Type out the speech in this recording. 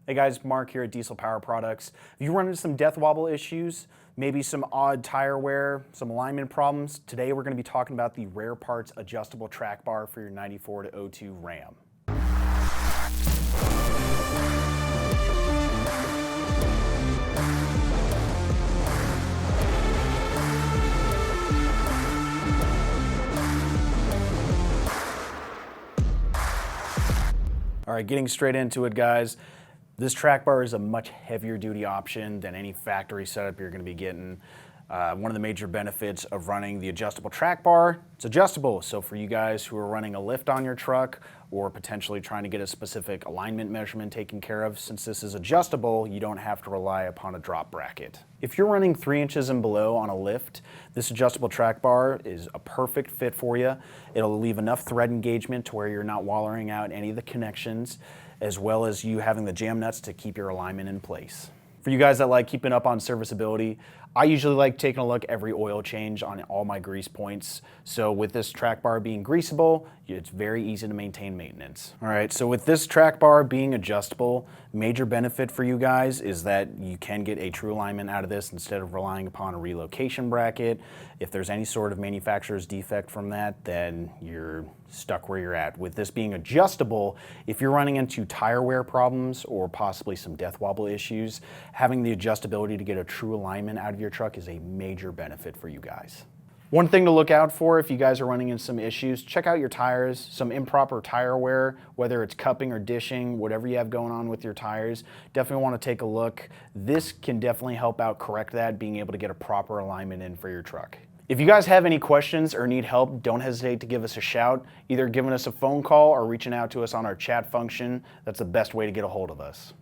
Hey guys, Mark here at Diesel Power Products. If you run into some death wobble issues, maybe some odd tire wear, some alignment problems, today we're going to be talking about the Rare Parts adjustable track bar for your 94 to 02 Ram. All right, getting straight into it, guys. This track bar is a much heavier duty option than any factory setup you're going to be getting. One of the major benefits of running the adjustable track bar, it's adjustable. So for you guys who are running a lift on your truck or potentially trying to get a specific alignment measurement taken care of, since this is adjustable, you don't have to rely upon a drop bracket. If you're running 3 inches and below on a lift, this adjustable track bar is a perfect fit for you. It'll leave enough thread engagement to where you're not wallering out any of the connections, as well as you having the jam nuts to keep your alignment in place. For you guys that like keeping up on serviceability, I usually like taking a look every oil change on all my grease points. So with this track bar being greasable, it's very easy to maintain maintenance. All right, so with this track bar being adjustable, major benefit for you guys is that you can get a true alignment out of this instead of relying upon a relocation bracket. If there's any sort of manufacturer's defect from that, then you're stuck where you're at. With this being adjustable, if you're running into tire wear problems or possibly some death wobble issues, having the adjustability to get a true alignment out of your truck is a major benefit for you guys. One thing to look out for if you guys are running into some issues, check out your tires, some improper tire wear, whether it's cupping or dishing, whatever you have going on with your tires, definitely want to take a look. This can definitely help out correct that, being able to get a proper alignment in for your truck. If you guys have any questions or need help, don't hesitate to give us a shout, either giving us a phone call or reaching out to us on our chat function. That's the best way to get a hold of us.